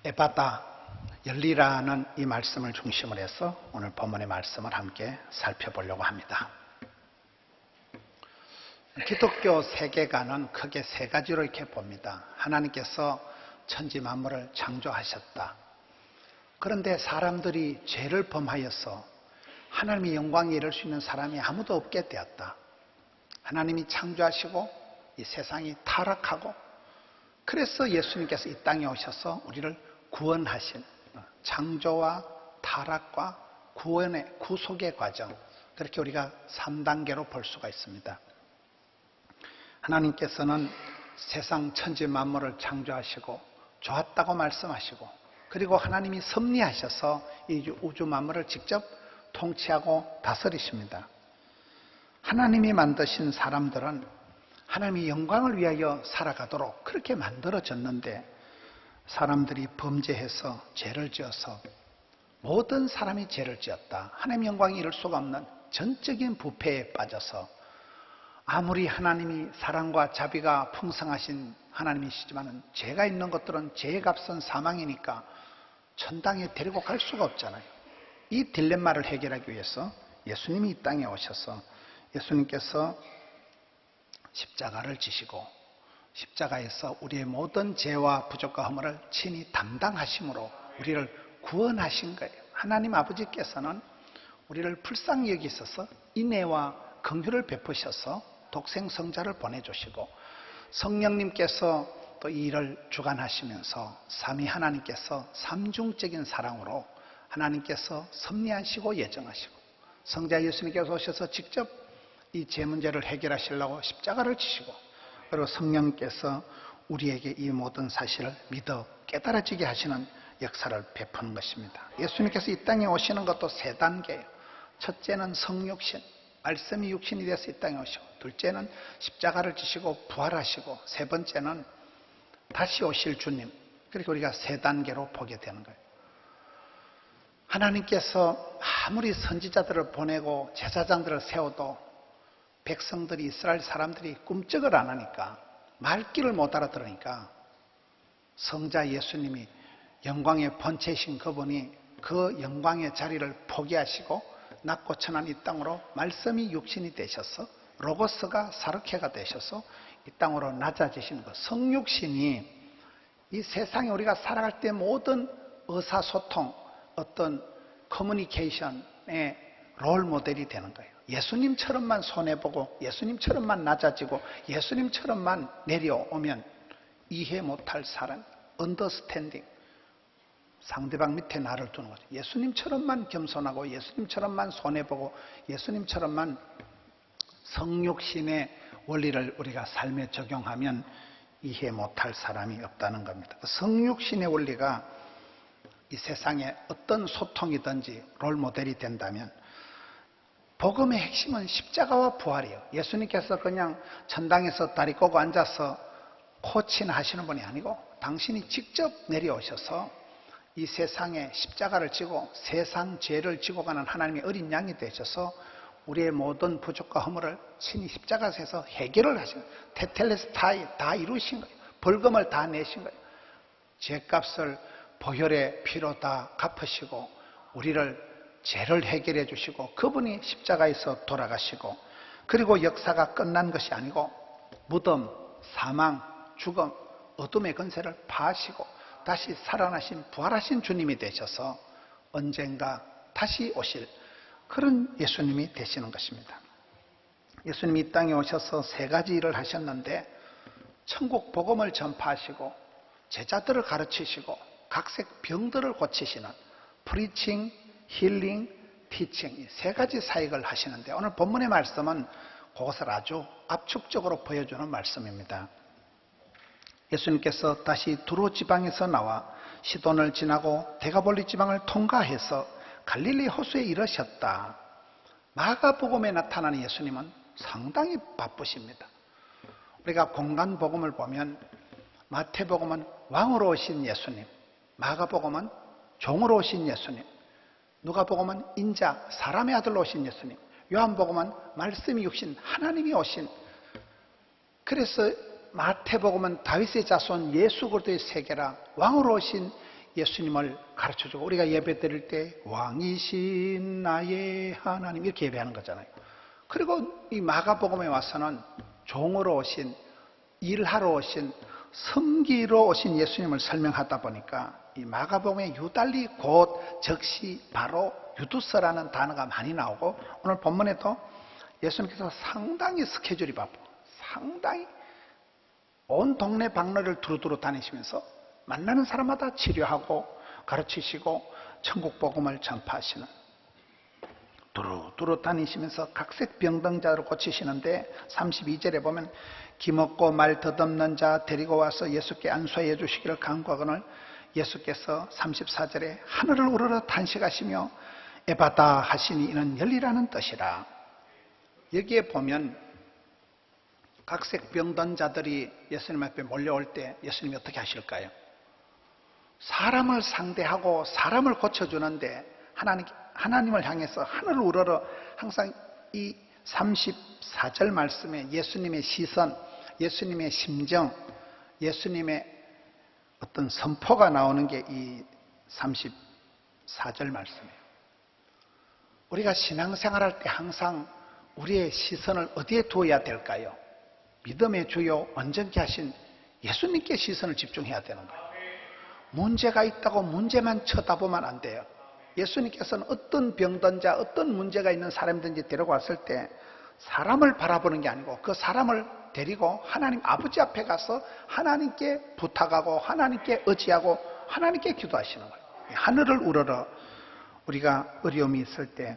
에바다, 열리라는 이 말씀을 중심으로 해서 오늘 본문의 말씀을 함께 살펴보려고 합니다. 기독교 세계관은 크게 세 가지로 이렇게 봅니다. 하나님께서 천지 만물을 창조하셨다. 그런데 사람들이 죄를 범하여서 하나님의 영광에 이를 수 있는 사람이 아무도 없게 되었다. 하나님이 창조하시고 이 세상이 타락하고, 그래서 예수님께서 이 땅에 오셔서 우리를 구원하신, 창조와 타락과 구원의 구속의 과정, 그렇게 우리가 3단계로 볼 수가 있습니다. 하나님께서는 세상 천지 만물을 창조하시고 좋았다고 말씀하시고, 그리고 하나님이 섭리하셔서 이 우주 만물을 직접 통치하고 다스리십니다. 하나님이 만드신 사람들은 하나님의 영광을 위하여 살아가도록 그렇게 만들어졌는데, 사람들이 범죄해서 죄를 지어서 모든 사람이 죄를 지었다. 하나님의 영광이 이룰 수가 없는 전적인 부패에 빠져서, 아무리 하나님이 사랑과 자비가 풍성하신 하나님이시지만 죄가 있는 것들은 죄의 값은 사망이니까 천당에 데리고 갈 수가 없잖아요. 이 딜레마를 해결하기 위해서 예수님이 이 땅에 오셔서 예수님께서 십자가를 지시고 십자가에서 우리의 모든 죄와 부족과 허물을 친히 담당하심으로 우리를 구원하신 거예요. 하나님 아버지께서는 우리를 불쌍히 여기셔서 인애와 긍휼을 베푸셔서 독생성자를 보내주시고, 성령님께서 또 이 일을 주관하시면서 삼위 하나님께서 삼중적인 사랑으로 하나님께서 섭리하시고 예정하시고, 성자 예수님께서 오셔서 직접 이 죄 문제를 해결하시려고 십자가를 지시고, 그리고 성령께서 우리에게 이 모든 사실을 믿어 깨달아지게 하시는 역사를 베푸는 것입니다. 예수님께서 이 땅에 오시는 것도 세 단계예요. 첫째는 성육신, 말씀이 육신이 돼서 이 땅에 오시고, 둘째는 십자가를 지시고 부활하시고, 세 번째는 다시 오실 주님. 그렇게 우리가 세 단계로 보게 되는 거예요. 하나님께서 아무리 선지자들을 보내고 제사장들을 세워도 백성들이, 이스라엘 사람들이 꿈쩍을 안 하니까, 말귀를 못 알아들으니까 성자 예수님이 영광의 본체이신 그분이 그 영광의 자리를 포기하시고 낮고 천한 이 땅으로 말씀이 육신이 되셔서 로고스가 사르케가 되셔서 이 땅으로 낮아지시는 것, 성육신이 이 세상에 우리가 살아갈 때 모든 의사소통, 어떤 커뮤니케이션의 롤 모델이 되는 거예요. 예수님처럼만 손해보고 예수님처럼만 낮아지고 예수님처럼만 내려오면 이해 못할 사람, 언더스탠딩, 상대방 밑에 나를 두는 거죠. 예수님처럼만 겸손하고 예수님처럼만 손해보고 예수님처럼만 성육신의 원리를 우리가 삶에 적용하면 이해 못할 사람이 없다는 겁니다. 성육신의 원리가 이 세상에 어떤 소통이든지 롤모델이 된다면, 복음의 핵심은 십자가와 부활이에요. 예수님께서 그냥 천당에서 다리 꼬고 앉아서 코치나 하시는 분이 아니고, 당신이 직접 내려오셔서 이 세상에 십자가를 지고 세상 죄를 지고 가는 하나님의 어린 양이 되셔서 우리의 모든 부족과 허물을 친히 십자가에서 해결을 하신 거예요. 테텔레스타이 다 이루신 거예요. 벌금을 다 내신 거예요. 죄값을 보혈의 피로 다 갚으시고 우리를 죄를 해결해 주시고, 그분이 십자가에서 돌아가시고, 그리고 역사가 끝난 것이 아니고 무덤, 사망, 죽음, 어둠의 권세를 파하시고 다시 살아나신 부활하신 주님이 되셔서 언젠가 다시 오실 그런 예수님이 되시는 것입니다. 예수님이 이 땅에 오셔서 세 가지 일을 하셨는데, 천국 복음을 전파하시고 제자들을 가르치시고 각색 병들을 고치시는 프리칭, 힐링, 티칭, 세 가지 사역을 하시는데, 오늘 본문의 말씀은 그것을 아주 압축적으로 보여주는 말씀입니다. 예수님께서 다시 두로 지방에서 나와 시돈을 지나고 데가볼리 지방을 통과해서 갈릴리 호수에 이르셨다. 마가복음에 나타나는 예수님은 상당히 바쁘십니다. 우리가 공간 복음을 보면 마태복음은 왕으로 오신 예수님, 마가복음은 종으로 오신 예수님, 누가복음은 인자, 사람의 아들로 오신 예수님, 요한복음은 말씀이 육신, 하나님이 오신, 그래서 마태복음은 다윗의 자손 예수 그리스도의 세계라 왕으로 오신 예수님을 가르쳐주고 우리가 예배 드릴 때 왕이신 나의 하나님 이렇게 예배하는 거잖아요. 그리고 이 마가복음에 와서는 종으로 오신, 일하러 오신, 섬기러 오신 예수님을 설명하다 보니까 이 마가복음에 유달리 곧 즉시 바로 유두서라는 단어가 많이 나오고, 오늘 본문에도 예수님께서 상당히 스케줄이 바쁘고 상당히 온 동네 방네를 두루두루 다니시면서 만나는 사람마다 치료하고 가르치시고 천국 복음을 전파하시는, 두루두루 다니시면서 각색 병등자를 고치시는데 32절에 보면 기먹고 말 덧없는 자 데리고 와서 예수께 안수해 주시기를 간구하거늘 예수께서 34절에 하늘을 우러러 탄식하시며 에바다 하시니 이는 열리라는 뜻이라. 여기에 보면 각색 병든 자들이 예수님 앞에 몰려올 때 예수님이 어떻게 하실까요? 사람을 상대하고 사람을 고쳐주는데 하나님을 향해서 하늘을 우러러 항상 이 34절 말씀에 예수님의 시선, 예수님의 심정, 예수님의 어떤 선포가 나오는 게 이 34절 말씀이에요. 우리가 신앙생활할 때 항상 우리의 시선을 어디에 두어야 될까요? 믿음의 주요 온전케 하신 예수님께 시선을 집중해야 되는 거예요. 문제가 있다고 문제만 쳐다보면 안 돼요. 예수님께서는 어떤 병든 자, 어떤 문제가 있는 사람이든지 데려왔을 때 사람을 바라보는 게 아니고 그 사람을 데리고 하나님 아버지 앞에 가서 하나님께 부탁하고 하나님께 의지하고 하나님께 기도하시는 거예요. 하늘을 우러러 우리가 어려움이 있을 때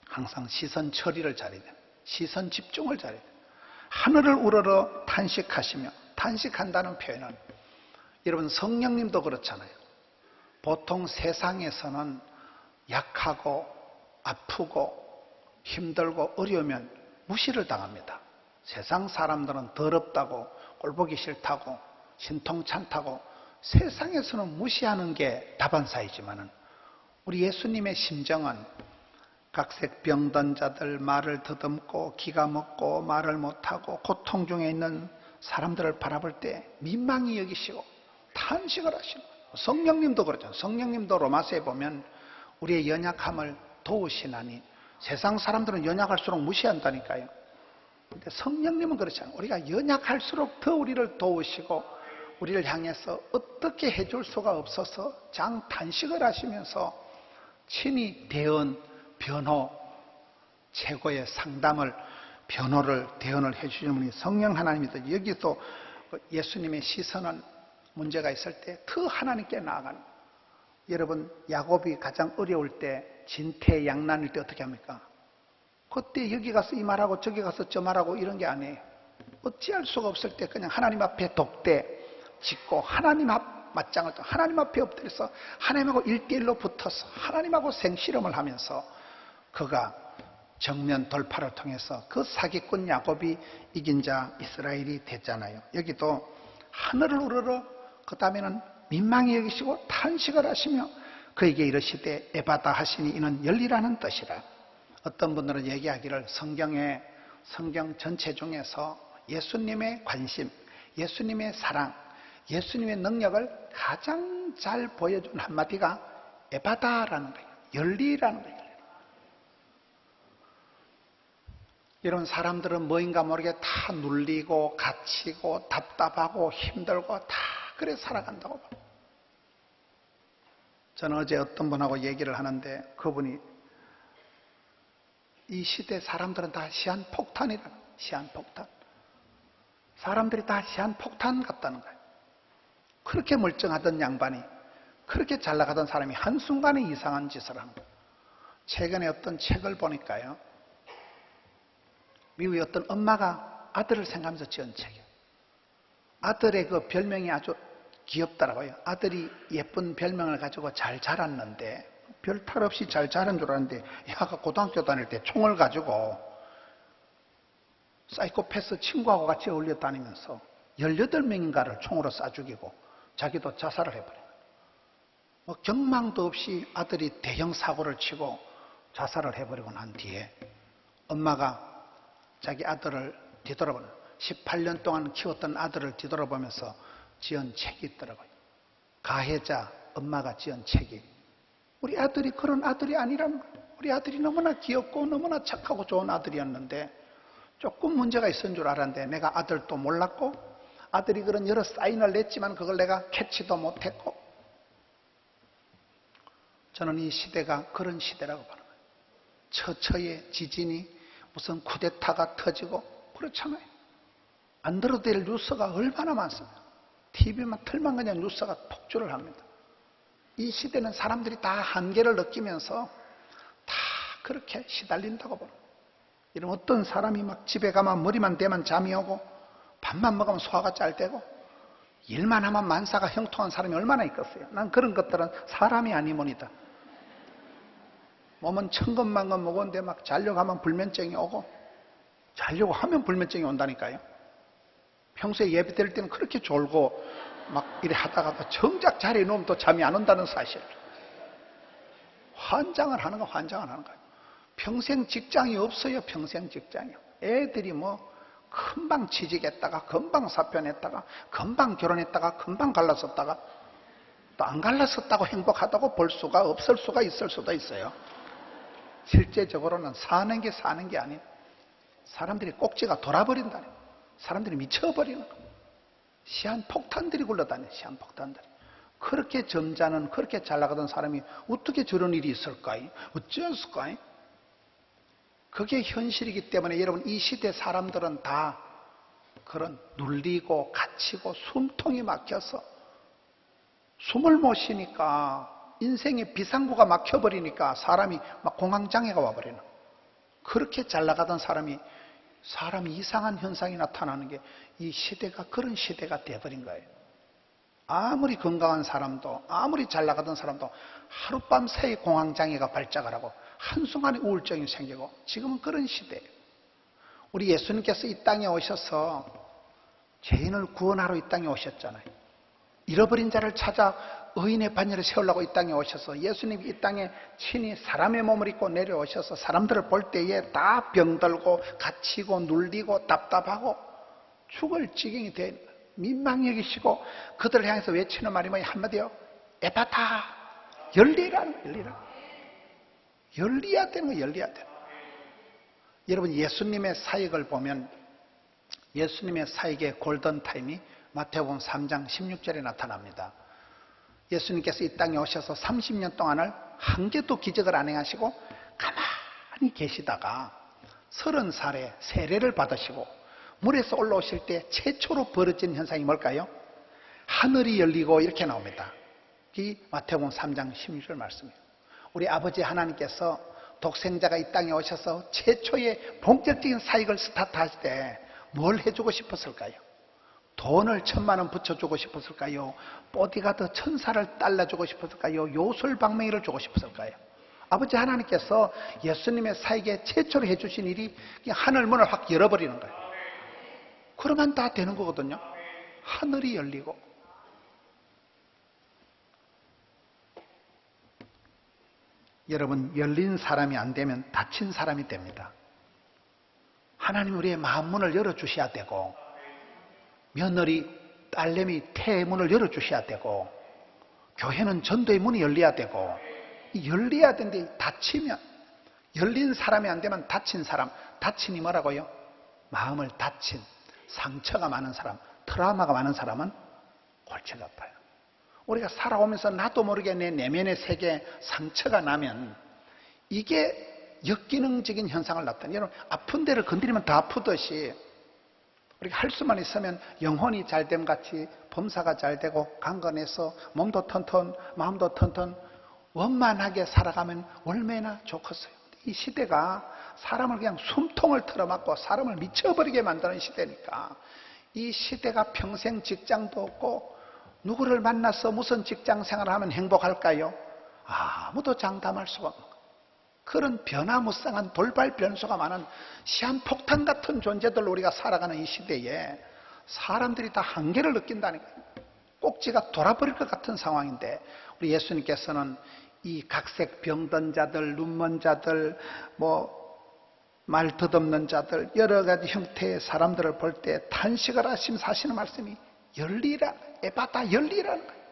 항상 시선 처리를 잘해야 돼요. 시선 집중을 잘해야 돼요. 하늘을 우러러 탄식하시며, 탄식한다는 표현은 여러분 성령님도 그렇잖아요. 보통 세상에서는 약하고 아프고 힘들고 어려우면 무시를 당합니다. 세상 사람들은 더럽다고 꼴보기 싫다고 신통찮다고 세상에서는 무시하는 게 다반사이지만은 우리 예수님의 심정은 각색 병든 자들, 말을 더듬고 기가 먹고 말을 못하고 고통 중에 있는 사람들을 바라볼 때 민망히 여기시고 탄식을 하시는 거예요. 성령님도 그렇죠. 성령님도 로마서에 보면 우리의 연약함을 도우시나니, 세상 사람들은 연약할수록 무시한다니까요. 근데 성령님은 그렇지 않아요. 우리가 연약할수록 더 우리를 도우시고 우리를 향해서 어떻게 해줄 수가 없어서 장탄식을 하시면서 친히 대언, 변호, 최고의 상담을, 변호를, 대언을 해주시는 분이 성령 하나님이다. 여기도 예수님의 시선은 문제가 있을 때 더 하나님께 나아가는 거예요. 여러분 야곱이 가장 어려울 때, 진퇴양난일 때 어떻게 합니까? 그때 여기 가서 이 말하고 저기 가서 저 말하고 이런 게 아니에요. 어찌할 수가 없을 때 그냥 하나님 앞에 독대 짓고 하나님 앞 맞짱을 떠 하나님 앞에 엎드려서 하나님하고 1대1로 붙어서 하나님하고 생실험을 하면서 그가 정면 돌파를 통해서 그 사기꾼 야곱이 이긴 자 이스라엘이 됐잖아요. 여기도 하늘을 우러러 그 다음에는 민망히 여기시고 탄식을 하시며 그에게 이르시되 에바다 하시니 이는 열리라는 뜻이라. 어떤 분들은 얘기하기를 성경 전체 중에서 예수님의 관심, 예수님의 사랑, 예수님의 능력을 가장 잘 보여준 한마디가 에바다라는 거예요. 열리라는 거예요. 이런 사람들은 뭐인가 모르게 다 눌리고 갇히고 답답하고 힘들고 다 그래 살아간다고 봐요. 저는 어제 어떤 분하고 얘기를 하는데 그분이 이 시대 사람들은 다 시한폭탄이라는 거예요. 시한폭탄. 사람들이 다 시한폭탄 같다는 거예요. 그렇게 멀쩡하던 양반이, 그렇게 잘 나가던 사람이 한순간에 이상한 짓을 하는 거예요. 최근에 어떤 책을 보니까요, 미국의 어떤 엄마가 아들을 생각하면서 지은 책이에요. 아들의 그 별명이 아주 귀엽더라고요. 아들이 예쁜 별명을 가지고 잘 자랐는데 별 탈 없이 잘 자란 줄 알았는데 얘가 고등학교 다닐 때 총을 가지고 사이코패스 친구하고 같이 어울려 다니면서 18명인가를 총으로 쏴 죽이고 자기도 자살을 해버려요. 뭐 경망도 없이 아들이 대형 사고를 치고 자살을 해버리고 난 뒤에 엄마가 자기 아들을 뒤돌아보는 18년 동안 키웠던 아들을 뒤돌아보면서 지은 책이 있더라고요. 가해자 엄마가 지은 책이 우리 아들이 그런 아들이 아니라는 거예요. 우리 아들이 너무나 귀엽고 너무나 착하고 좋은 아들이었는데 조금 문제가 있었는 줄 알았는데 내가 아들도 몰랐고 아들이 그런 여러 사인을 냈지만 그걸 내가 캐치도 못했고 저는 이 시대가 그런 시대라고 보는 거예요. 처처에 지진이 무슨 쿠데타가 터지고 그렇잖아요. 안 들어도 될 뉴스가 얼마나 많습니다. TV만 틀면 그냥 뉴스가 폭주를 합니다. 이 시대는 사람들이 다 한계를 느끼면서 다 그렇게 시달린다고 보는 거예요. 이런 어떤 사람이 막 집에 가면 머리만 대면 잠이 오고 밥만 먹으면 소화가 잘 되고 일만 하면 만사가 형통한 사람이 얼마나 있겠어요. 난 그런 것들은 사람이 아니모니다. 몸은 천근만근 먹었는데 막 자려고 하면 불면증이 오고 자려고 하면 불면증이 온다니까요. 평소에 예배 드릴 때는 그렇게 졸고 막 이래 하다가도 정작 자리에 누우면 또 잠이 안 온다는 사실. 환장을 하는 거예요. 평생 직장이 없어요. 평생 직장이요. 애들이 뭐 금방 취직했다가 금방 사표냈다가 금방 결혼했다가 금방 갈라섰다가 또 안 갈라섰다고 행복하다고 볼 수가 없을 수가 있을 수도 있어요. 실제적으로는 사는 게 아니에요. 사람들이 꼭지가 돌아버린다는 거예요. 사람들이 미쳐버리는 거예요. 시한폭탄들이 굴러다녀요. 시한폭탄들이. 그렇게 점잖은 그렇게 잘 나가던 사람이 어떻게 저런 일이 있을까요? 어찌했을까요? 그게 현실이기 때문에 여러분 이 시대 사람들은 다 그런 눌리고 갇히고 숨통이 막혀서 숨을 못 쉬니까 인생의 비상구가 막혀버리니까 사람이 막 공황장애가 와버리는 거예요. 그렇게 잘 나가던 사람이 이상한 현상이 나타나는 게 이 시대가 그런 시대가 되어버린 거예요. 아무리 건강한 사람도 아무리 잘 나가던 사람도 하룻밤 새에 공황장애가 발작을 하고 한순간에 우울증이 생기고 지금은 그런 시대예요. 우리 예수님께서 이 땅에 오셔서 죄인을 구원하러 이 땅에 오셨잖아요. 잃어버린 자를 찾아 의인의 반열에 세우려고 이 땅에 오셔서 예수님이 이 땅에 친히 사람의 몸을 입고 내려오셔서 사람들을 볼 때에 다 병들고 갇히고 눌리고 답답하고 죽을 지경이 된 민망히 여기시고 그들을 향해서 외치는 말이 뭐냐 한마디요. 에파타 열리라. 열려야 되는 거예요. 열려야 되는 거예요. 여러분 예수님의 사역을 보면 예수님의 사역의 골든타임이 마태복음 3장 16절에 나타납니다. 예수님께서 이 땅에 오셔서 30년 동안을 한 개도 기적을 안 행하시고 가만히 계시다가 30살에 세례를 받으시고 물에서 올라오실 때 최초로 벌어진 현상이 뭘까요? 하늘이 열리고 이렇게 나옵니다. 이 마태복음 3장 16절 말씀이에요. 우리 아버지 하나님께서 독생자가 이 땅에 오셔서 최초의 본격적인 사역을 스타트할 때 뭘 해주고 싶었을까요? 돈을 1000만 원 붙여주고 싶었을까요? 보디가드 1000살을 달라주고 싶었을까요? 요술방맹이를 주고 싶었을까요? 아버지 하나님께서 예수님의 사역에 최초로 해주신 일이 그냥 하늘 문을 확 열어버리는 거예요. 그러면 다 되는 거거든요. 하늘이 열리고. 여러분 열린 사람이 안 되면 닫힌 사람이 됩니다. 하나님 우리의 마음 문을 열어주셔야 되고 며느리, 딸내미 태의 문을 열어주셔야 되고 교회는 전도의 문이 열려야 되고 열려야 되는데 닫히면 열린 사람이 안 되면 닫힌 사람. 닫힌이 뭐라고요? 마음을 닫힌 상처가 많은 사람, 트라우마가 많은 사람은 골치가 아파요. 우리가 살아오면서 나도 모르게 내 내면의 세계에 상처가 나면 이게 역기능적인 현상을 나타내요. 여러분 아픈 데를 건드리면 더 아프듯이 우리가 할 수만 있으면 영혼이 잘됨 같이 범사가 잘 되고 강건해서 몸도 튼튼 마음도 튼튼 원만하게 살아가면 얼마나 좋겠어요. 이 시대가 사람을 그냥 숨통을 틀어막고 사람을 미쳐버리게 만드는 시대니까 이 시대가 평생 직장도 없고 누구를 만나서 무슨 직장 생활을 하면 행복할까요? 아무도 장담할 수가 없는 거예요. 그런 변화무쌍한 돌발 변수가 많은 시한폭탄 같은 존재들로 우리가 살아가는 이 시대에 사람들이 다 한계를 느낀다니까요. 꼭지가 돌아버릴 것 같은 상황인데 우리 예수님께서는 이 각색 병든 자들, 눈먼 자들, 말 덧없는 자들 여러 가지 형태의 사람들을 볼 때 탄식을 하시면서 하시는 말씀이 열리라, 에바다 열리라는 거예요.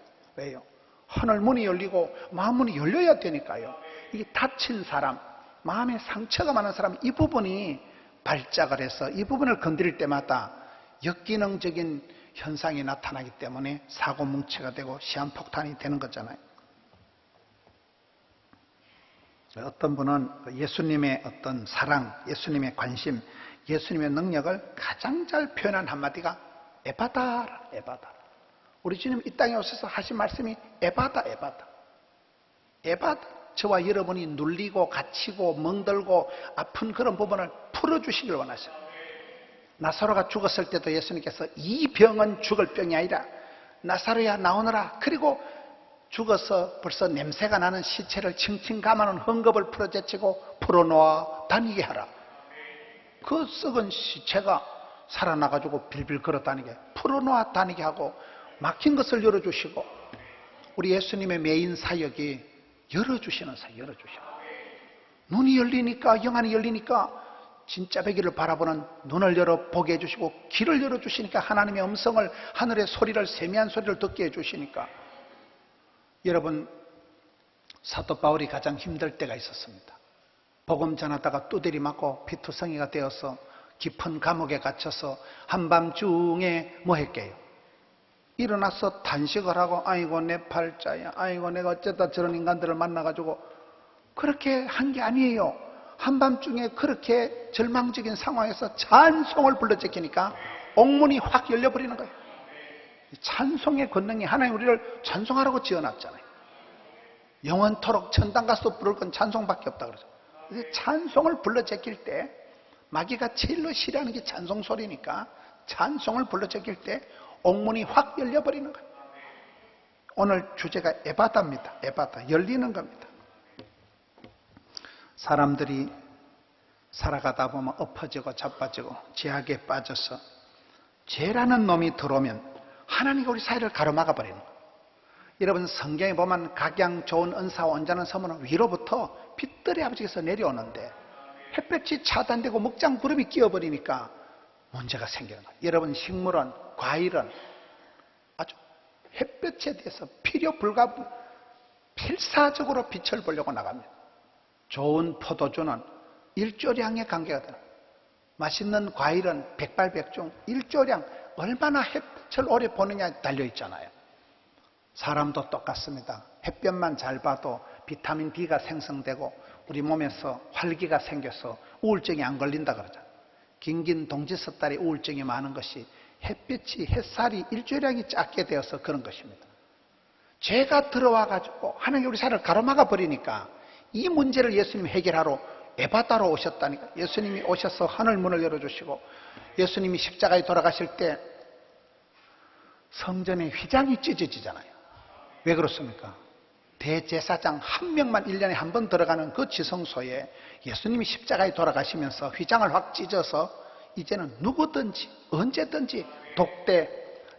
왜요? 하늘 문이 열리고 마음 문이 열려야 되니까요. 이 다친 사람, 마음에 상처가 많은 사람, 이 부분이 발작을 해서 이 부분을 건드릴 때마다 역기능적인 현상이 나타나기 때문에 사고뭉치가 되고 시한폭탄이 되는 거잖아요. 어떤 분은 예수님의 어떤 사랑, 예수님의 관심, 예수님의 능력을 가장 잘 표현한 한마디가 에바다, 에바다. 우리 주님 이 땅에 오셔서 하신 말씀이 에바다, 에바다. 에바다. 저와 여러분이 눌리고 갇히고 멍들고 아픈 그런 부분을 풀어주시길 원하셔요. 나사로가 죽었을 때도 예수님께서 이 병은 죽을 병이 아니라 나사로야 나오너라. 그리고 죽어서 벌써 냄새가 나는 시체를 칭칭 감아놓은 헝겊을 풀어제치고 풀어놓아 다니게 하라. 그 썩은 시체가 살아나가지고 빌빌 걸어다니게 풀어놓아 다니게 하고 막힌 것을 열어주시고 우리 예수님의 메인 사역이 열어주시는 사역, 열어주시고 눈이 열리니까 영안이 열리니까 진짜 배기를 바라보는 눈을 열어 보게 해주시고 귀를 열어주시니까 하나님의 음성을 하늘의 소리를 세미한 소리를 듣게 해주시니까 여러분 사도 바울이 가장 힘들 때가 있었습니다. 복음 전하다가 두드리 맞고 피투성이가 되어서 깊은 감옥에 갇혀서 한밤중에 뭐 했게요? 일어나서 단식을 하고 아이고 내 팔자야, 아이고 내가 어쩌다 저런 인간들을 만나가지고 그렇게 한 게 아니에요. 한밤중에 그렇게 절망적인 상황에서 찬송을 불러 제끼니까 옥문이 확 열려버리는 거예요. 찬송의 권능이 하나님 우리를 찬송하라고 지어놨잖아요. 영원토록 천당 가서 부를 건 찬송밖에 없다 그러죠. 찬송을 불러 제낄 때 마귀가 제일로 싫어하는 게 찬송 소리니까 찬송을 불러 제낄 때 옥문이 확 열려버리는 거예요. 오늘 주제가 에바다입니다. 에바다, 열리는 겁니다. 사람들이 살아가다 보면 엎어지고 자빠지고 죄악에 빠져서 죄라는 놈이 들어오면 하나님이 우리 사이를 가로막아 버리는 거예요. 여러분 성경에 보면 각양 좋은 은사와 온전한 선물은 위로부터 빛들의 아버지께서 내려오는데 햇볕이 차단되고 목장 구름이 끼어버리니까 문제가 생기는 거예요. 여러분 식물은 과일은 아주 햇볕에 대해서 필요 불가 필사적으로 빛을 보려고 나갑니다. 좋은 포도주는 일조량의 관계가 되는 거예요. 맛있는 과일은 백발백중 일조량 얼마나 햇빛을 오래 보느냐에 달려있잖아요. 사람도 똑같습니다. 햇볕만 잘 봐도 비타민 D가 생성되고 우리 몸에서 활기가 생겨서 우울증이 안 걸린다 그러잖아요. 긴긴 동지섣달에 우울증이 많은 것이 햇빛이 햇살이 일조량이 작게 되어서 그런 것입니다. 죄가 들어와가지고 하나님이 우리 사이를 가로막아 버리니까 이 문제를 예수님이 해결하러 에바다로 오셨다니까. 예수님이 오셔서 하늘 문을 열어주시고 예수님이 십자가에 돌아가실 때 성전의 휘장이 찢어지잖아요. 왜 그렇습니까? 대제사장 한 명만 1년에 한 번 들어가는 그 지성소에 예수님이 십자가에 돌아가시면서 휘장을 확 찢어서 이제는 누구든지 언제든지 독대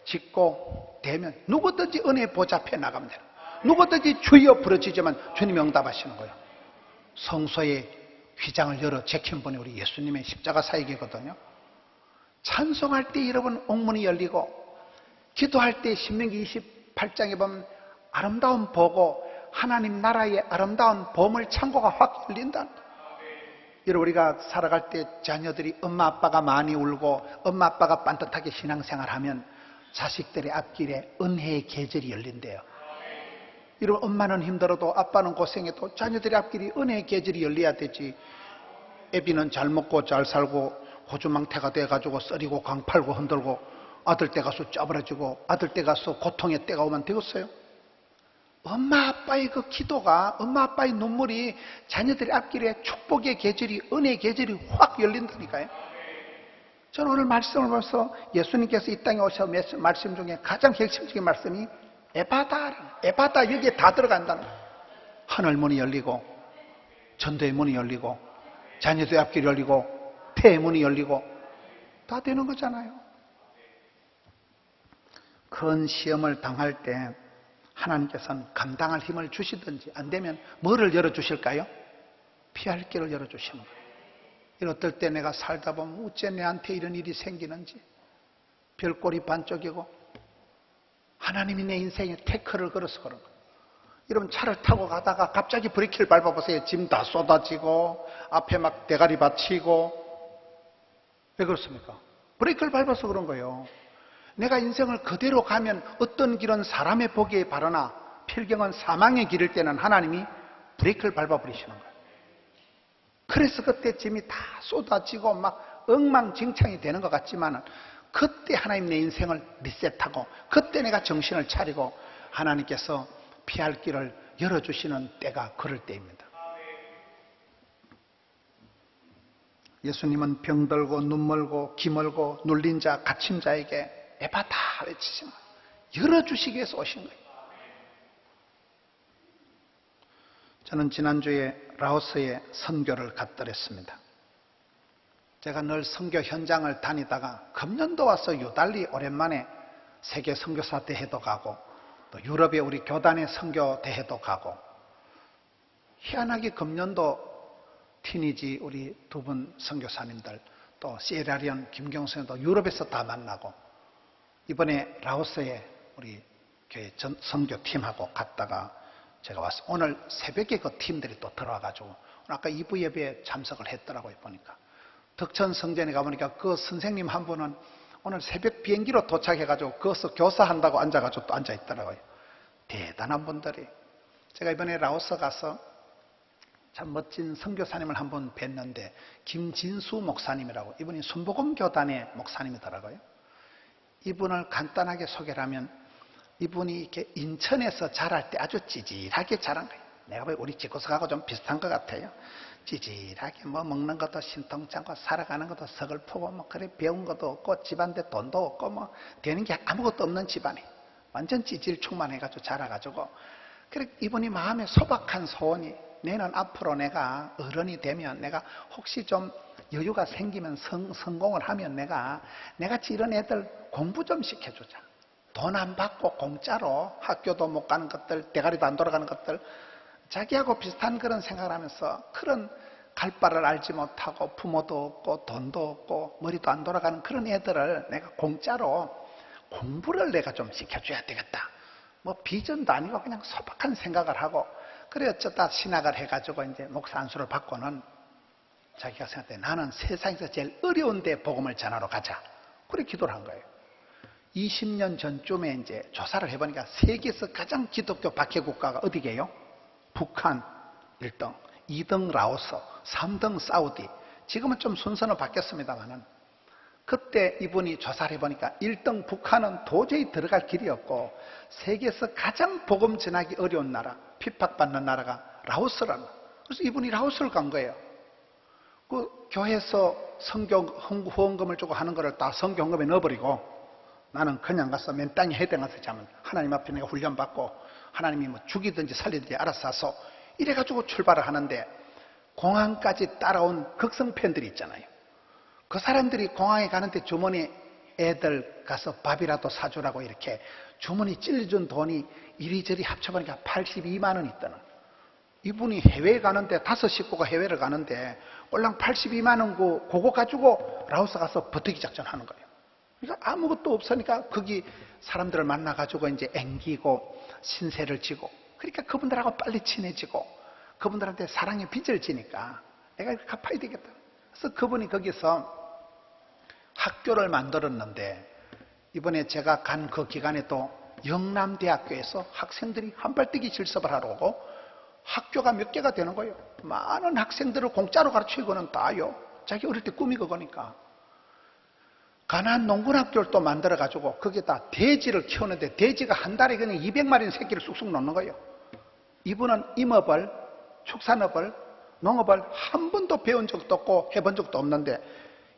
짓고 되면 누구든지 은혜의 보좌 앞에 나가면 돼요. 누구든지 주여 부르짖으면 주님이 응답하시는 거예요. 성소의 휘장을 열어 제킨 분이 우리 예수님의 십자가 사역이거든요. 찬송할 때 여러분 옥문이 열리고 기도할 때 신명기 28장에 보면 아름다운 보고 하나님 나라의 아름다운 보물 창고가 확 열린다. 여러분 우리가 살아갈 때 자녀들이 엄마 아빠가 많이 울고 엄마 아빠가 반듯하게 신앙생활하면 자식들의 앞길에 은혜의 계절이 열린대요. 여러분 엄마는 힘들어도 아빠는 고생해도 자녀들의 앞길이 은혜의 계절이 열려야 되지. 애비는 잘 먹고 잘 살고 호주망태가 돼가지고 썰이고 광팔고 흔들고 아들 때 가서 짜부러지고 아들 때 가서 고통의 때가 오면 되겠어요? 엄마 아빠의 그 기도가 엄마 아빠의 눈물이 자녀들의 앞길에 축복의 계절이 은혜의 계절이 확 열린다니까요. 저는 오늘 말씀을 보면서 예수님께서 이 땅에 오셔 말씀 중에 가장 핵심적인 말씀이 에바다 여기에 다 들어간다는 거예요. 하늘 문이 열리고 전도의 문이 열리고 자녀들의 앞길이 열리고 태의 문이 열리고 다 되는 거잖아요. 큰 시험을 당할 때 하나님께서는 감당할 힘을 주시든지 안 되면 뭐를 열어주실까요? 피할 길을 열어주시는 거예요. 어떨 때 내가 살다 보면 어째 내한테 이런 일이 생기는지 별꼴이 반쪽이고 하나님이 내 인생에 태클을 걸어서 그런 거예요. 여러분 차를 타고 가다가 갑자기 브레이크를 밟아보세요. 짐 다 쏟아지고 앞에 막 대가리 받치고. 왜 그렇습니까? 브레이크를 밟아서 그런 거예요. 내가 인생을 그대로 가면 어떤 길은 사람의 보기에 바르나 필경은 사망의 길일 때는 하나님이 브레이크를 밟아버리시는 거예요. 그래서 그때 짐이 다 쏟아지고 막 엉망진창이 되는 것 같지만 그때 하나님 내 인생을 리셋하고 그때 내가 정신을 차리고 하나님께서 피할 길을 열어주시는 때가 그럴 때입니다. 예수님은 병들고 눈멀고 기멀고 눌린 자 갇힌 자에게 에바다 외치지만 열어주시기 위해서 오신 거예요. 저는 지난주에 라오스에 선교를 갔더랬습니다. 제가 늘 선교 현장을 다니다가 금년도 와서 유달리 오랜만에 세계 선교사 대회도 가고 또 유럽의 우리 교단의 선교 대회도 가고 희한하게 금년도 티니지 우리 두 분 선교사님들 또 시에라리온 김경선도 유럽에서 다 만나고 이번에 라오스에 우리 교회 선교팀하고 갔다가 제가 왔어요. 오늘 새벽에 그 팀들이 또 들어와가지고 아까 2부 예배에 참석을 했더라고요. 보니까 덕천 성전에 가보니까 그 선생님 한 분은 오늘 새벽 비행기로 도착해가지고 거기서 교사한다고 앉아가지고 또 앉아있더라고요. 대단한 분들이. 제가 이번에 라오스 가서 참 멋진 선교사님을 한 분 뵀는데 김진수 목사님이라고 이분이 순복음 교단의 목사님이더라고요. 이분을 간단하게 소개를 하면 이분이 이렇게 인천에서 자랄 때 아주 찌질하게 자란 거예요. 내가 보기 우리 집구석하고 좀 비슷한 것 같아요. 찌질하게 뭐 먹는 것도 신통찮고 살아가는 것도 서글프고 뭐 그래 배운 것도 없고 집안에 돈도 없고 뭐 되는 게 아무것도 없는 집안이 완전 찌질 충만해가지고 자라가지고 그래 이분이 마음에 소박한 소원이 내는 앞으로 내가 어른이 되면 내가 혹시 좀 여유가 생기면 성공을 하면 내가 같이 이런 애들 공부 좀 시켜주자. 돈 안 받고 공짜로 학교도 못 가는 것들, 대가리도 안 돌아가는 것들, 자기하고 비슷한 그런 생각을 하면서 그런 갈 바를 알지 못하고 부모도 없고 돈도 없고 머리도 안 돌아가는 그런 애들을 내가 공짜로 공부를 내가 좀 시켜줘야 되겠다. 뭐 비전도 아니고 그냥 소박한 생각을 하고 그래 어쩌다 신학을 해가지고 이제 목사 안수를 받고는 자기가 생각해 나는 세상에서 제일 어려운 데 복음을 전하러 가자. 그래 기도를 한 거예요. 20년 전쯤에 이제 조사를 해보니까 세계에서 가장 기독교 박해 국가가 어디게요? 북한 1등, 2등 라오스, 3등 사우디. 지금은 좀 순서는 바뀌었습니다만은 그때 이분이 조사를 해보니까 1등 북한은 도저히 들어갈 길이 없고 세계에서 가장 복음 전하기 어려운 나라, 핍박받는 나라가 라오스라는. 그래서 이분이 라오스를 간 거예요. 그 교회에서 선교 후원금을 주고 하는 거를 다 선교 헌금에 넣어버리고 나는 그냥 가서 맨 땅에 해당해서 자면 하나님 앞에 내가 훈련받고 하나님이 뭐 죽이든지 살리든지 알아서 하소. 이래가지고 출발을 하는데 공항까지 따라온 극성 팬들이 있잖아요. 그 사람들이 공항에 가는데 주머니 애들 가서 밥이라도 사주라고 이렇게 주머니 찔러준 돈이 이리저리 합쳐보니까 82만 원 있다는. 이분이 해외에 가는데 5식구가 해외를 가는데 꼴랑 82만 원 그거 가지고 라오스 가서 버티기 작전하는 거예요. 그러니까 아무것도 없으니까 거기 사람들을 만나가지고 이제 앵기고 신세를 지고 그러니까 그분들하고 빨리 친해지고 그분들한테 사랑의 빚을 지니까 내가 이렇게 갚아야 되겠다. 그래서 그분이 거기서 학교를 만들었는데 이번에 제가 간 그 기간에 또 영남대학교에서 학생들이 한발뛰기 실습을 하러 오고 학교가 몇 개가 되는 거예요. 많은 학생들을 공짜로 가르치고는 다요. 자기 어릴 때 꿈이 그거니까. 가나안 농군학교를 또 만들어가지고 거기다 돼지를 키우는데 돼지가 한 달에 그냥 200마리 새끼를 쑥쑥 놓는 거예요. 이분은 임업을, 축산업을, 농업을 한 번도 배운 적도 없고 해본 적도 없는데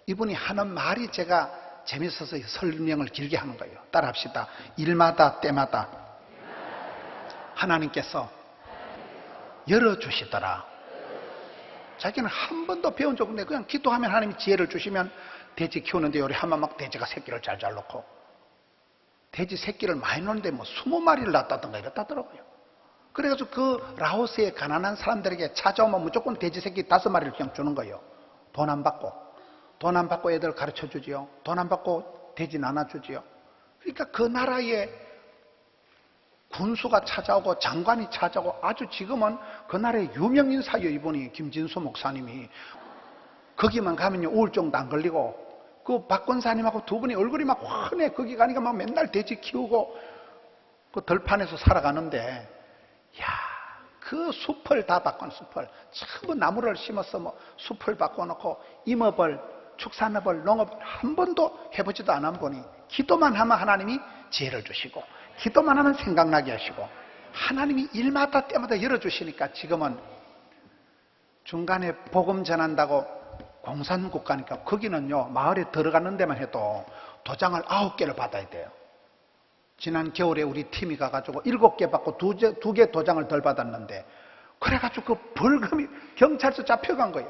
이분이 하는 말이 제가 재밌어서 설명을 길게 하는 거예요. 따라합시다. 일마다 때마다 하나님께서 열어주시더라. 자기는 한 번도 배운 적 없는데 그냥 기도하면 하나님이 지혜를 주시면 돼지 키우는데 요리 하면 막 돼지가 새끼를 잘 놓고 돼지 새끼를 많이 놓는데 뭐 20마리를 낳았다던가 이랬다더라고요. 그래가지고 그 라오스의 가난한 사람들에게 찾아오면 무조건 돼지 새끼 5마리를 그냥 주는 거예요. 돈 안 받고 애들 가르쳐 주지요. 돈 안 받고 돼지 나눠주지요. 그러니까 그 나라의 군수가 찾아오고 장관이 찾아오고 아주 지금은 그날의 유명 인사예요. 이분이 김진수 목사님이. 거기만 가면요 우울증도 안 걸리고 그 박권사님하고 두 분이 얼굴이 막 환해. 거기 가니까 막 맨날 돼지 키우고 그 들판에서 살아가는데 야, 그 숲을 다 바꿔놓은 숲을 전부 나무를 심어서 뭐 숲을 바꿔놓고 임업을 축산업을 농업을 한 번도 해보지도 않은 분이 기도만 하면 하나님이 지혜를 주시고 기도만 하면 생각나게 하시고 하나님이 일마다 때마다 열어주시니까 지금은 중간에 복음 전한다고 공산국가니까 거기는요 마을에 들어가는 데만 해도 도장을 9개를 받아야 돼요. 지난 겨울에 우리 팀이 가가지고 7개 받고 2개 도장을 덜 받았는데 그래가지고 그 벌금이 경찰서 잡혀간 거예요.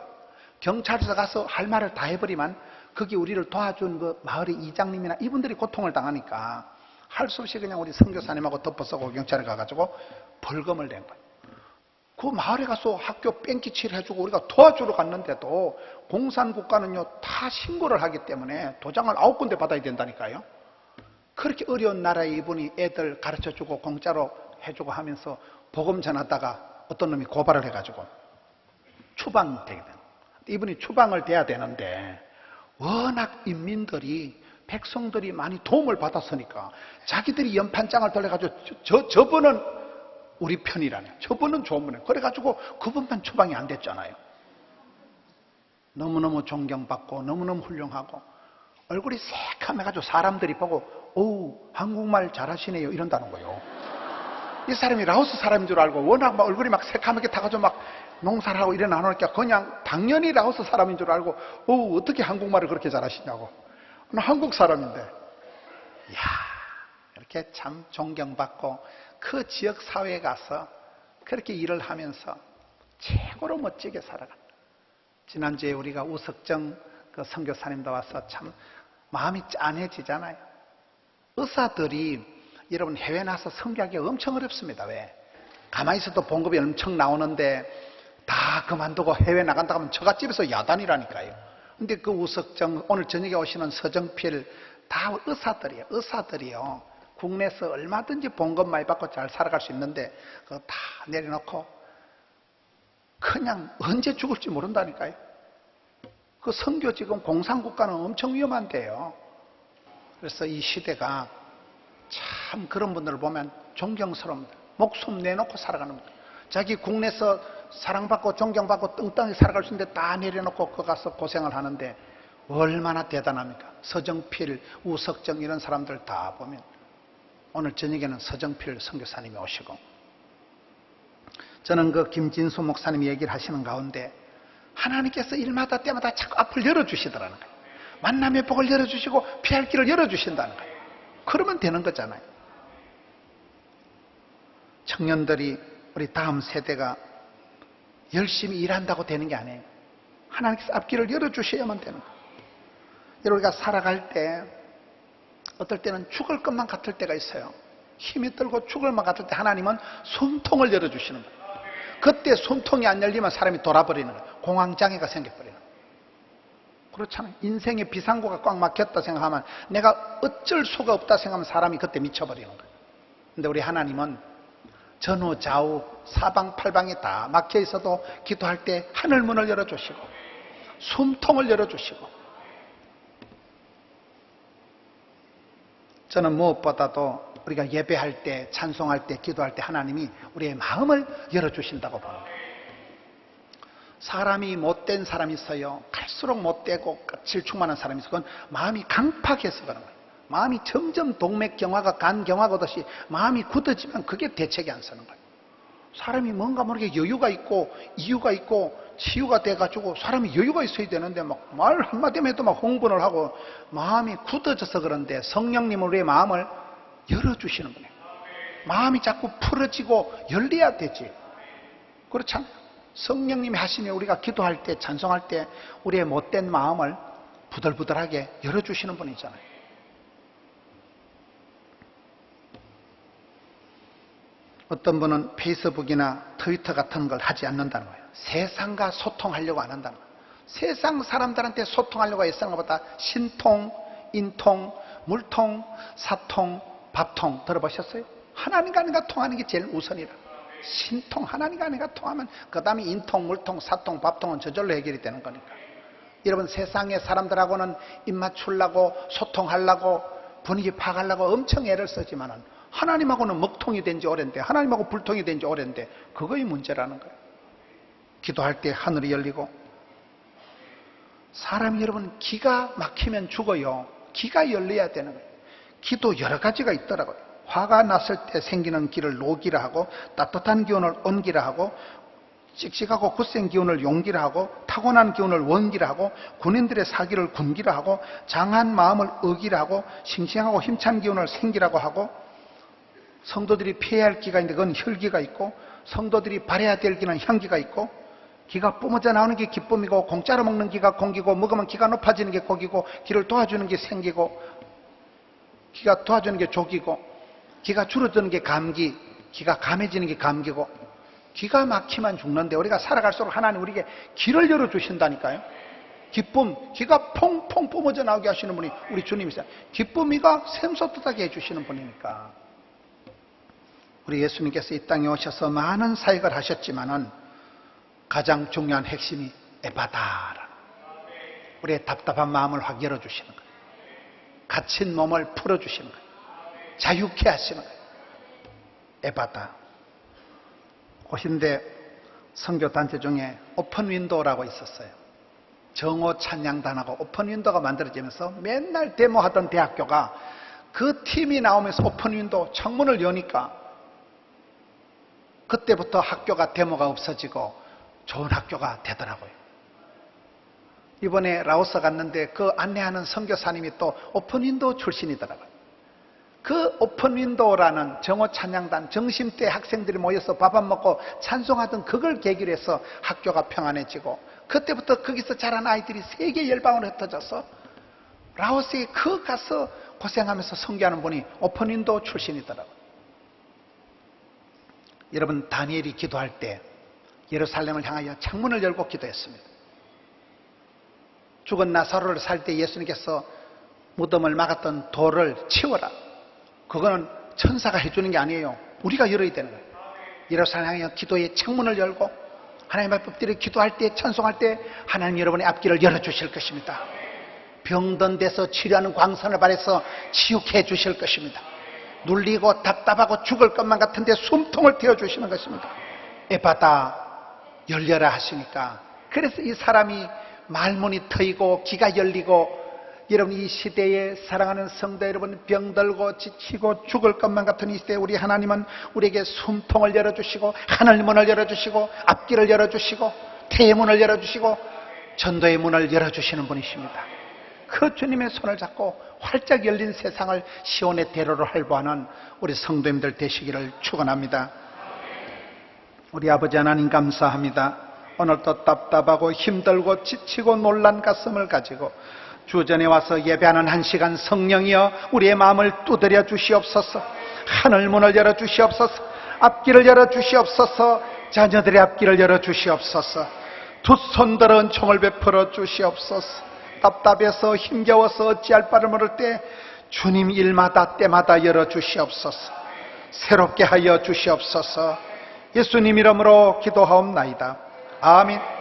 경찰서 가서 할 말을 다 해버리면 거기 우리를 도와준 그 마을의 이장님이나 이분들이 고통을 당하니까 할 수 없이 그냥 우리 선교사님하고 덮어서고 경찰에 가가지고 벌금을 낸 거예요. 그 마을에 가서 학교 뺑기치를 해주고 우리가 도와주러 갔는데도 공산국가는요 다 신고를 하기 때문에 도장을 9군데 받아야 된다니까요. 그렇게 어려운 나라에 이분이 애들 가르쳐주고 공짜로 해주고 하면서 복음 전하다가 어떤 놈이 고발을 해가지고 추방되게 된 거예요. 이분이 추방을 돼야 되는데 워낙 인민들이 백성들이 많이 도움을 받았으니까 자기들이 연판장을 돌려가지고 저분은 우리 편이라네. 저분은 좋은 분이에요. 그래가지고 그분만 추방이 안 됐잖아요. 너무너무 존경받고 너무너무 훌륭하고 얼굴이 새카매가지고 사람들이 보고 어우 한국말 잘하시네요 이런다는 거예요. 이 사람이 라오스 사람인 줄 알고 워낙 막 얼굴이 막 새카맣게 타가지고 막 농사를 하고 이래 나누니까 그냥 당연히 라오스 사람인 줄 알고 어우 어떻게 한국말을 그렇게 잘하시냐고. 나 한국 사람인데 이야 이렇게 참 존경받고 그 지역 사회에 가서 그렇게 일을 하면서 최고로 멋지게 살아간다. 지난주에 우리가 우석정 그 선교사님도 와서 참 마음이 짠해지잖아요. 의사들이 여러분 해외 나서 선교하기 엄청 어렵습니다. 왜? 가만히 있어도 봉급이 엄청 나오는데 다 그만두고 해외 나간다고 하면 처갓집에서 야단이라니까요. 근데 그 우석정 오늘 저녁에 오시는 서정필 다 의사들이요. 국내에서 얼마든지 봉급 많이 받고 잘 살아갈 수 있는데 그거 다 내려놓고 그냥 언제 죽을지 모른다니까요. 그 선교 지금 공산국가는 엄청 위험한데요. 그래서 이 시대가 참 그런 분들을 보면 존경스러웁니다. 목숨 내놓고 살아가는 분들. 자기 국내에서 사랑받고 존경받고 뚱땅히 살아갈 수 있는데 다 내려놓고 그 가서 고생을 하는데 얼마나 대단합니까? 서정필, 우석정 이런 사람들 다 보면 오늘 저녁에는 서정필 선교사님이 오시고 저는 그 김진수 목사님이 얘기를 하시는 가운데 하나님께서 일마다 때마다 자꾸 앞을 열어주시더라는 거예요. 만남의 복을 열어주시고 피할 길을 열어주신다는 거예요. 그러면 되는 거잖아요. 청년들이 우리 다음 세대가 열심히 일한다고 되는 게 아니에요. 하나님께서 앞길을 열어주셔야만 되는 거예요. 우리가 살아갈 때 어떨 때는 죽을 것만 같을 때가 있어요. 힘이 들고 죽을 것 같을 때 하나님은 숨통을 열어주시는 거예요. 그때 숨통이 안 열리면 사람이 돌아버리는 거예요. 공황장애가 생겨버리는 거예요. 그렇잖아요. 인생의 비상구가 꽉 막혔다 생각하면 내가 어쩔 수가 없다 생각하면 사람이 그때 미쳐버리는 거예요. 근데 우리 하나님은 전후 좌우 사방팔방이 다 막혀 있어도 기도할 때 하늘문을 열어주시고 숨통을 열어주시고 저는 무엇보다도 우리가 예배할 때 찬송할 때 기도할 때 하나님이 우리의 마음을 열어주신다고 봅니다. 사람이 못된 사람이 있어요. 갈수록 못되고 질충만한 사람이 있어요. 그건 마음이 강팍해서 그런 거예요. 마음이 점점 동맥경화가 간경화가 오듯이 마음이 굳어지면 그게 대책이 안 서는 거예요. 사람이 뭔가 모르게 여유가 있고 이유가 있고 치유가 돼가지고 사람이 여유가 있어야 되는데 막 말 한마디만 해도 막 흥분을 하고 마음이 굳어져서 그런데 성령님은 우리의 마음을 열어주시는 거예요. 마음이 자꾸 풀어지고 열려야 되지. 그렇잖아요. 성령님이 하시면 우리가 기도할 때 찬송할 때 우리의 못된 마음을 부들부들하게 열어주시는 분이잖아요. 어떤 분은 페이스북이나 트위터 같은 걸 하지 않는다는 거예요. 세상과 소통하려고 안 한다는 거예요. 세상 사람들한테 소통하려고 애쓰는 것보다 신통, 인통, 물통, 사통, 밥통 들어보셨어요? 하나님과 내가 통하는 게 제일 우선이라. 신통, 하나님과 내가 통하면 그 다음에 인통, 물통, 사통, 밥통은 저절로 해결이 되는 거니까. 여러분, 세상의 사람들하고는 입 맞추려고 소통하려고 분위기 파악하려고 엄청 애를 쓰지만은 하나님하고는 먹통이 된 지 오랜데, 하나님하고 불통이 된 지 오랜데, 그거의 문제라는 거예요. 기도할 때 하늘이 열리고, 사람이 여러분 기가 막히면 죽어요. 기가 열려야 되는 거예요. 기도 여러 가지가 있더라고요. 화가 났을 때 생기는 기를 노기라 하고, 따뜻한 기운을 온기라 하고, 씩씩하고 굳센 기운을 용기라 하고, 타고난 기운을 원기라 하고, 군인들의 사기를 군기라 하고, 장한 마음을 의기라 하고, 싱싱하고 힘찬 기운을 생기라고 하고, 성도들이 피해야 할 기가 있는데 그건 혈기가 있고, 성도들이 바래야 될 기는 향기가 있고, 기가 뿜어져 나오는 게 기쁨이고, 공짜로 먹는 기가 공기고, 먹으면 기가 높아지는 게 고기고, 기를 도와주는 게 생기고, 기가 도와주는 게 족이고, 기가 줄어드는 게 감기, 기가 감해지는 게 감기고, 기가 막히면 죽는데 우리가 살아갈수록 하나님 우리에게 길을 열어주신다니까요. 기쁨, 기가 퐁퐁 뿜어져 나오게 하시는 분이 우리 주님이세요. 기쁨이가 샘솟듯하게 해주시는 분이니까. 우리 예수님께서 이 땅에 오셔서 많은 사역을 하셨지만은 가장 중요한 핵심이 에바다라는, 우리의 답답한 마음을 확 열어주시는 거예요. 갇힌 몸을 풀어주시는 거예요. 자유케 하시는 거예요. 에바다. 고신대 선교단체 중에 오픈 윈도우라고 있었어요. 정오 찬양단하고 오픈 윈도우가 만들어지면서 맨날 데모하던 대학교가 그 팀이 나오면서 오픈 윈도우 창문을 여니까 그때부터 학교가 데모가 없어지고 좋은 학교가 되더라고요. 이번에 라오스 갔는데 그 안내하는 선교사님이 또 오픈 윈도우 출신이더라고요. 그 오픈 윈도우라는 정오 찬양단, 정심대 학생들이 모여서 밥 안 먹고 찬송하던 그걸 계기로 해서 학교가 평안해지고, 그때부터 거기서 자란 아이들이 세계 열방으로 흩어져서 라오스에 그 가서 고생하면서 선교하는 분이 오픈 윈도우 출신이더라고요. 여러분, 다니엘이 기도할 때 예루살렘을 향하여 창문을 열고 기도했습니다. 죽은 나사로를 살 때 예수님께서 무덤을 막았던 돌을 치워라. 그거는 천사가 해주는 게 아니에요. 우리가 열어야 되는 거예요. 예루살렘 향하여 기도의 창문을 열고 하나님 앞에 엎드려 기도할 때, 찬송할 때 하나님 여러분의 앞길을 열어주실 것입니다. 병든 데서 치료하는 광선을 발해서 치유케 해주실 것입니다. 눌리고 답답하고 죽을 것만 같은데 숨통을 틔워주시는 것입니다. 에바다, 열려라 하시니까, 그래서 이 사람이 말문이 트이고 기가 열리고, 여러분 이 시대에 사랑하는 성도 여러분, 병들고 지치고 죽을 것만 같은 이 시대에 우리 하나님은 우리에게 숨통을 열어주시고, 하늘문을 열어주시고, 앞길을 열어주시고, 태문을 열어주시고, 전도의 문을 열어주시는 분이십니다. 그 주님의 손을 잡고 활짝 열린 세상을 시온의 대로로 활보하는 우리 성도님들 되시기를 축원합니다. 우리 아버지 하나님 감사합니다. 오늘도 답답하고 힘들고 지치고 놀란 가슴을 가지고 주전에 와서 예배하는 한 시간, 성령이여 우리의 마음을 두드려 주시옵소서. 하늘문을 열어 주시옵소서. 앞길을 열어 주시옵소서. 자녀들의 앞길을 열어 주시옵소서. 두 손 들어 은총을 베풀어 주시옵소서. 답답해서 힘겨워서 어찌할 바를 모를 때 주님 일마다 때마다 열어 주시옵소서. 새롭게 하여 주시옵소서. 예수님 이름으로 기도하옵나이다. 아멘.